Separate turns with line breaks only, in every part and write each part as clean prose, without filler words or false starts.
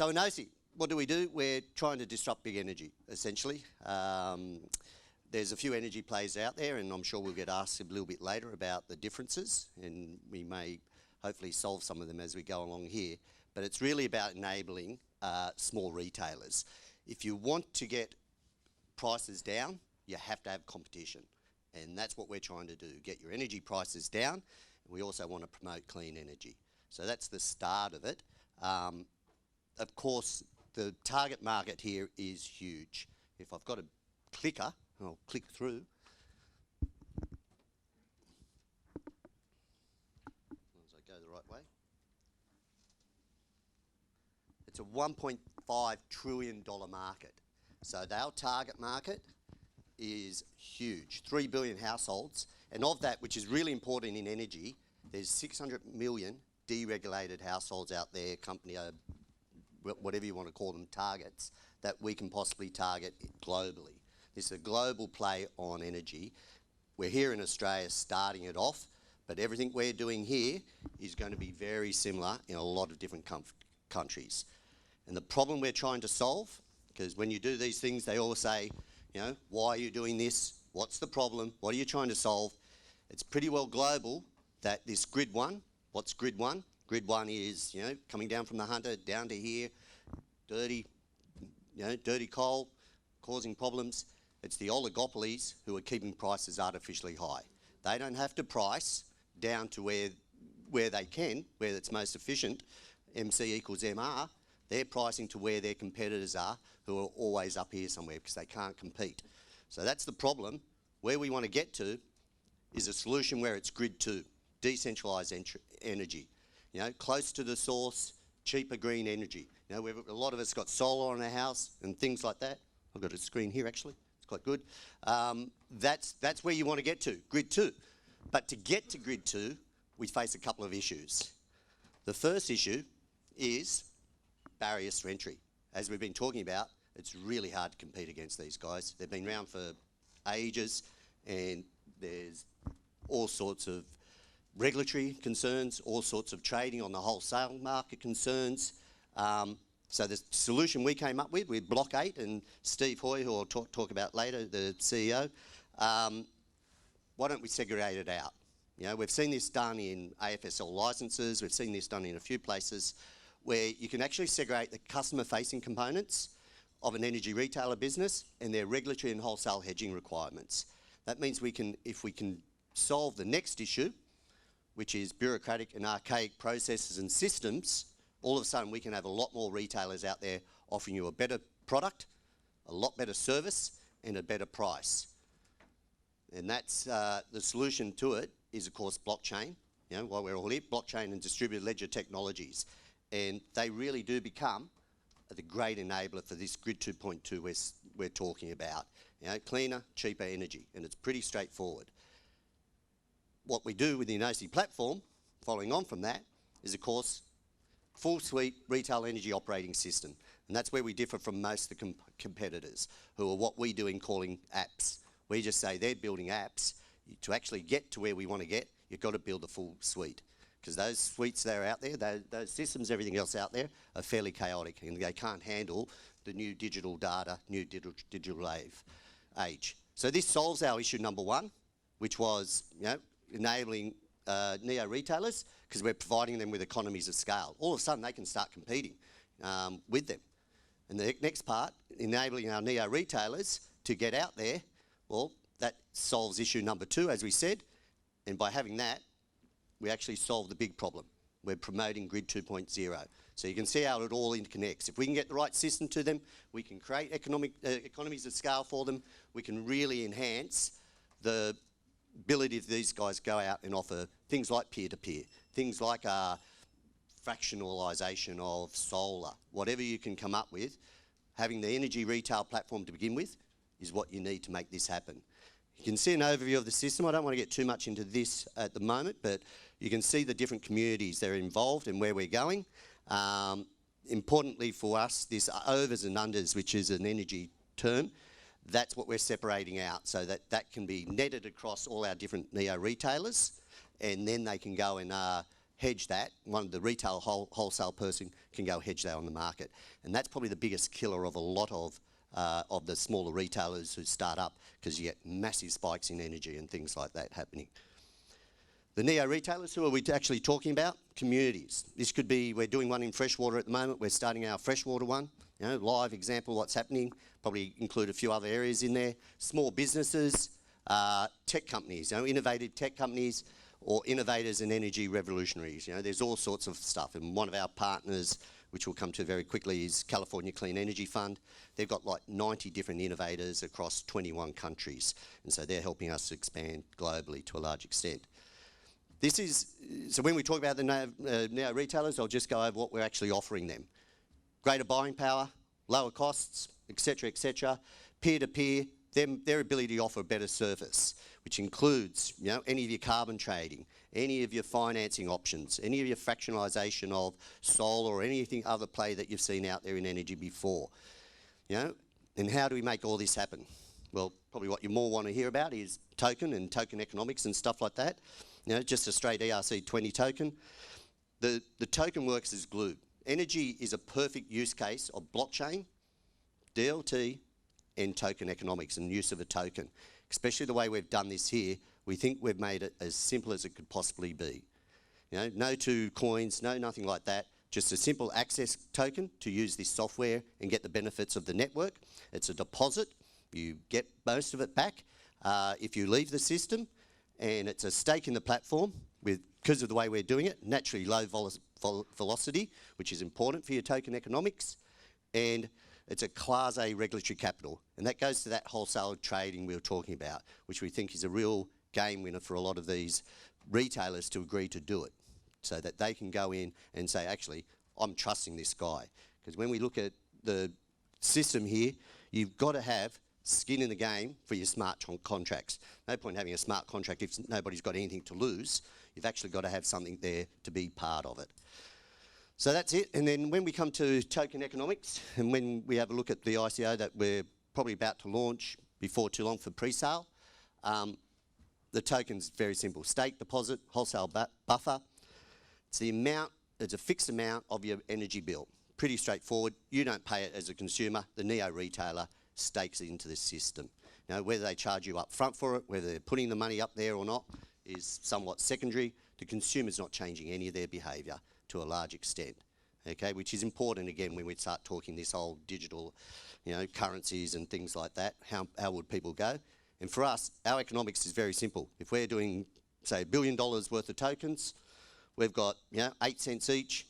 So Enosi, what do? We're trying to disrupt big energy, essentially. There's a few energy players out there, and I'm sure we'll get asked a little bit later about the differences, and we may hopefully solve some of them as we go along here. But it's really about enabling small retailers. If you want to get prices down, you have to have competition. And that's what we're trying to do, get your energy prices down. And we also want to promote clean energy. So that's the start of it. Of course, the target market here is huge. If I've got a clicker, I'll click through. As I go the right way. It's a $1.5 trillion market. So our target market is huge, 3 billion households. And of that, which is really important in energy, there's 600 million deregulated households out there, whatever you want to call them, targets, that we can possibly target globally. This is a global play on energy. We're here in Australia starting it off, but everything we're doing here is going to be very similar in a lot of different countries. And the problem we're trying to solve, because when you do these things, they all say, you know, why are you doing this? What's the problem? What are you trying to solve? It's pretty well global that this grid one, what's grid one? Grid one is, you know, coming down from the Hunter down to here, dirty coal, causing problems. It's the oligopolies who are keeping prices artificially high. They don't have to price down to where they can, where it's most efficient, MC equals MR. They're pricing to where their competitors are, who are always up here somewhere because they can't compete. So that's the problem. Where we want to get to is a solution where it's grid two, decentralised energy. You know, close to the source, cheaper green energy. You know, a lot of us got solar on our house and things like that. I've got a screen here actually. It's quite good. That's where you want to get to, grid two. But to get to grid two, we face a couple of issues. The first issue is barriers to entry. As we've been talking about, it's really hard to compete against these guys. They've been around for ages, and there's all sorts of regulatory concerns, all sorts of trading on the wholesale market concerns. So the solution we came up with Block 8 and Steve Hoy, who I'll talk about later, the CEO, why don't we segregate it out? You know, we've seen this done in AFSL licenses, we've seen this done in a few places, where you can actually segregate the customer-facing components of an energy retailer business and their regulatory and wholesale hedging requirements. That means if we can solve the next issue, which is bureaucratic and archaic processes and systems, all of a sudden we can have a lot more retailers out there offering you a better product, a lot better service, and a better price. And that's the solution to it is, of course, blockchain. You know, while we're all here, blockchain and distributed ledger technologies. And they really do become the great enabler for this Grid 2.2 we're talking about. You know, cleaner, cheaper energy, and it's pretty straightforward. What we do with the Enosi platform, following on from that, is of course, full suite retail energy operating system. And that's where we differ from most of the competitors, who are what we do in calling apps. We just say they're building apps. To actually get to where we want to get, you've got to build a full suite. Because those suites that are out there, those systems, everything else out there, are fairly chaotic, and they can't handle the new digital data, new digital age. So this solves our issue number one, which was, you know, enabling neo retailers, because we're providing them with economies of scale. All of a sudden, they can start competing with them. And the next part, enabling our neo retailers to get out there, well, that solves issue number two, as we said, and by having that, we actually solve the big problem. We're promoting Grid 2.0. So you can see how it all interconnects. If we can get the right system to them, we can create economies of scale for them, we can really enhance the ability of these guys to go out and offer things like peer-to-peer, things like fractionalisation of solar, whatever you can come up with, having the energy retail platform to begin with is what you need to make this happen. You can see an overview of the system. I don't want to get too much into this at the moment, but you can see the different communities that are involved and where we're going. Importantly for us, this overs and unders, which is an energy term, that's what we're separating out so that that can be netted across all our different neo retailers, and then they can go and hedge that. One of the retail wholesale person can go hedge that on the market. And that's probably the biggest killer of a lot of the smaller retailers who start up, because you get massive spikes in energy and things like that happening. The neo-retailers, who are we actually talking about? Communities. This could be, we're doing one in freshwater at the moment. We're starting our freshwater one. You know, live example of what's happening. Probably include a few other areas in there. Small businesses, tech companies, you know, innovative tech companies, or innovators and energy revolutionaries. You know, there's all sorts of stuff. And one of our partners, which we'll come to very quickly, is California Clean Energy Fund. They've got like 90 different innovators across 21 countries. And so they're helping us expand globally to a large extent. This is, so when we talk about the neo-retailers, I'll just go over what we're actually offering them. Greater buying power, lower costs, etc., peer-to-peer, their ability to offer a better service, which includes, you know, any of your carbon trading, any of your financing options, any of your fractionalisation of solar or anything other play that you've seen out there in energy before. You know, and how do we make all this happen? Well, probably what you more want to hear about is token and token economics and stuff like that. You know, just a straight ERC20 token. The token works as glue. Energy is a perfect use case of blockchain, DLT, and token economics and use of a token. Especially the way we've done this here, we think we've made it as simple as it could possibly be. You know, no two coins, no nothing like that. Just a simple access token to use this software and get the benefits of the network. It's a deposit. You get most of it back if you leave the system. And it's a stake in the platform because of the way we're doing it, naturally low velocity, which is important for your token economics. And it's a Class A regulatory capital. And that goes to that wholesale trading we were talking about, which we think is a real game winner for a lot of these retailers to agree to do it, so that they can go in and say, actually, I'm trusting this guy. Because when we look at the system here, you've got to have skin in the game for your smart contracts. No point having a smart contract if nobody's got anything to lose. You've actually got to have something there to be part of it. So that's it. And then when we come to token economics, and when we have a look at the ICO that we're probably about to launch before too long for pre-sale, the token's very simple. Stake, deposit, wholesale buffer. It's the amount, it's a fixed amount of your energy bill. Pretty straightforward. You don't pay it as a consumer. The neo-retailer stakes it into the system. You know, whether they charge you up front for it, whether they're putting the money up there or not, is somewhat secondary. The consumer's not changing any of their behaviour to a large extent, okay, which is important again when we start talking this whole digital, you know, currencies and things like that. How would people go? And for us, our economics is very simple. If we're doing, say, $1 billion worth of tokens, we've got, you know, 8 cents each.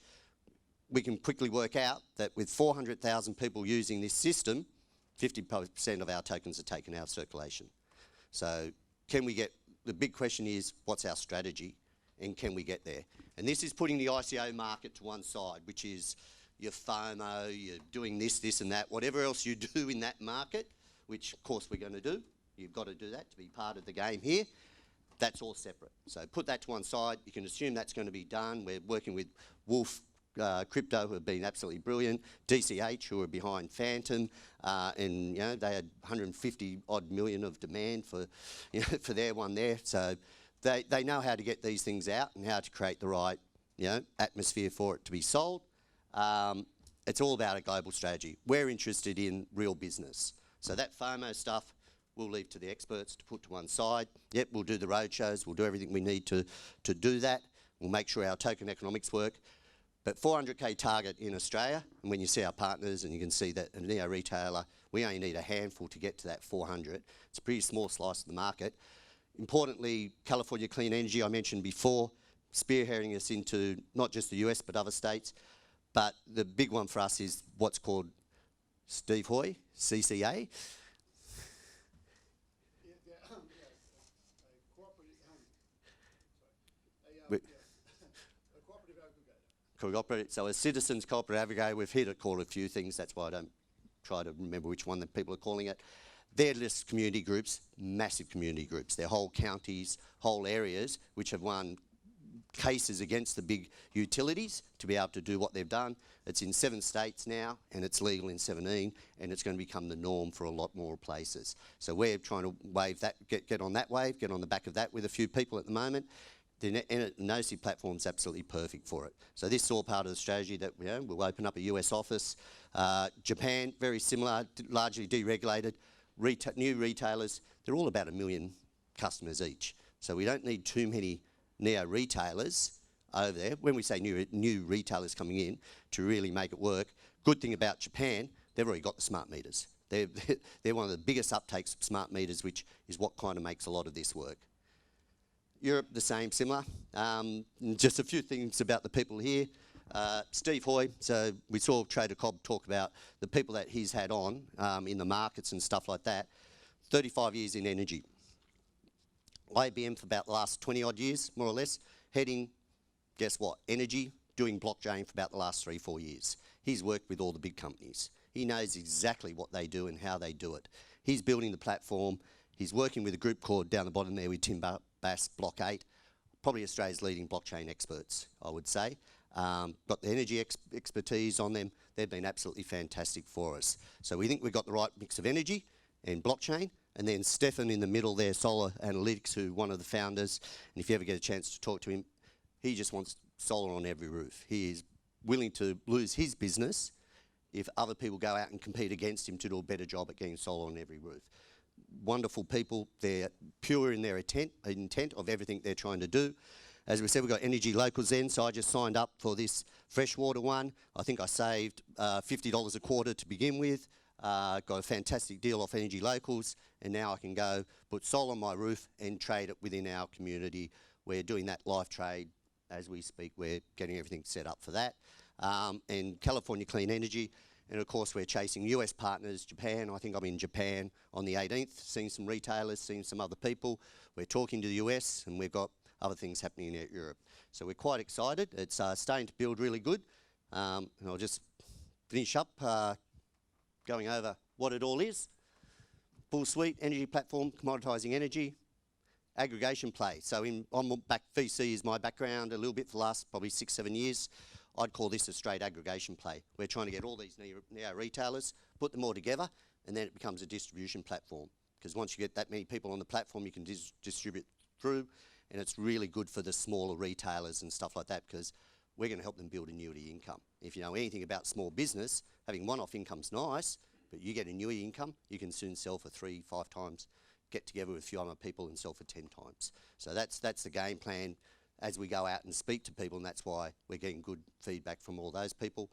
We can quickly work out that with 400,000 people using this system, 50% of our tokens are taken out of circulation. So can we get, the big question is, what's our strategy and can we get there? And this is putting the ICO market to one side, which is your FOMO, you're doing this and that, whatever else you do in that market, which of course we're going to do. You've got to do that to be part of the game here. That's all separate. So put that to one side. You can assume that's going to be done. We're working with Wolf Crypto, who have been absolutely brilliant, DCH, who are behind Phantom, and you know they had 150 odd million of demand for, you know, for their one there. So they know how to get these things out and how to create the right, you know, atmosphere for it to be sold. It's all about a global strategy. We're interested in real business. So that FOMO stuff we'll leave to the experts to put to one side. Yep, we'll do the roadshows. We'll do everything we need to do that. We'll make sure our token economics work. But 400K target in Australia, and when you see our partners and you can see that a neo-retailer, we only need a handful to get to that 400. It's a pretty small slice of the market. Importantly, California Clean Energy, I mentioned before, spearheading us into not just the US but other states. But the big one for us is what's called Steve Hoy, CCA. Cooperative, so a citizens cooperative aggregator, we've heard it called a few things, that's why I don't try to remember which one that people are calling it. They're just community groups, massive community groups. They're whole counties, whole areas, which have won cases against the big utilities to be able to do what they've done. It's in 7 states now, and it's legal in 17, and it's going to become the norm for a lot more places. So we're trying to wave that, get on that wave, get on the back of that with a few people at the moment. the Enosi platform is absolutely perfect for it. So this is all part of the strategy that we'll open up a US office. Japan, very similar, largely deregulated. New retailers, they're all about 1 million customers each. So we don't need too many neo-retailers over there, when we say new retailers coming in, to really make it work. Good thing about Japan, they've already got the smart meters. They're one of the biggest uptakes of smart meters, which is what kind of makes a lot of this work. Europe, the same, similar. Just a few things about the people here. Steve Hoy, so we saw Trader Cobb talk about the people that he's had on in the markets and stuff like that. 35 years in energy. IBM for about the last 20 odd years, more or less, heading, guess what, energy, doing blockchain for about the last 3-4 years. He's worked with all the big companies. He knows exactly what they do and how they do it. He's building the platform. He's working with a group called, down the bottom there with Tim Bass, Block 8, probably Australia's leading blockchain experts, I would say. Got the energy expertise on them. They've been absolutely fantastic for us. So we think we've got the right mix of energy and blockchain. And then Stefan in the middle there, Solar Analytics, who one of the founders, and if you ever get a chance to talk to him, he just wants solar on every roof. He is willing to lose his business if other people go out and compete against him to do a better job at getting solar on every roof. Wonderful people. They're pure in their intent of everything they're trying to do. As we said, we've got Energy Locals then, so I just signed up for this freshwater one. I think I saved $50 a quarter to begin with. Got a fantastic deal off Energy Locals, and now I can go put solar on my roof and trade it within our community. We're doing that live trade as we speak. We're getting everything set up for that. And California Clean Energy, and of course we're chasing US partners, Japan. I think I'm in Japan on the 18th, seeing some retailers, seeing some other people. We're talking to the US, and we've got other things happening in Europe. So we're quite excited. It's starting to build really good. And I'll just finish up going over what it all is. Full suite, energy platform, commoditising energy, aggregation play. So VC is my background a little bit for the last probably 6-7 years. I'd call this a straight aggregation play. We're trying to get all these neo-retailers, put them all together, and then it becomes a distribution platform. Because once you get that many people on the platform, you can distribute through, and it's really good for the smaller retailers and stuff like that, because we're going to help them build annuity income. If you know anything about small business, having one-off income's nice, but you get annuity income, you can soon sell for 3-5 times, get together with a few other people and sell for 10 times. So that's the game plan as we go out and speak to people, and that's why we're getting good feedback from all those people.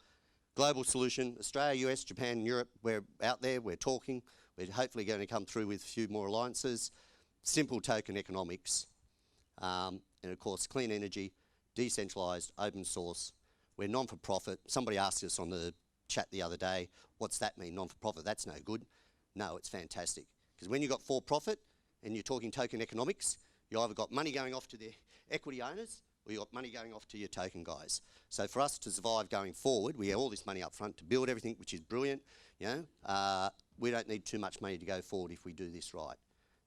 Global solution, Australia, US, Japan, Europe, we're out there, we're talking. We're hopefully going to come through with a few more alliances. Simple token economics, and of course clean energy, decentralised, open source. We're non-for-profit. Somebody asked us on the chat the other day, what's that mean, non-for-profit? That's no good. No, it's fantastic. Because when you've got for-profit and you're talking token economics, you either got money going off to the equity owners or you've got money going off to your token guys. So for us to survive going forward, we have all this money up front to build everything, which is brilliant. You know, we don't need too much money to go forward if we do this right.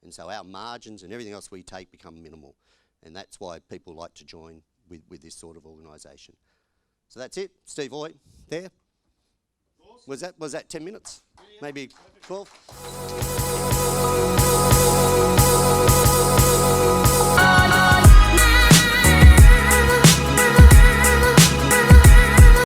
And so our margins and everything else we take become minimal. And that's why people like to join with this sort of organisation. So that's it. Steve Hoy, there. Was that 10 minutes? Yeah, maybe 12?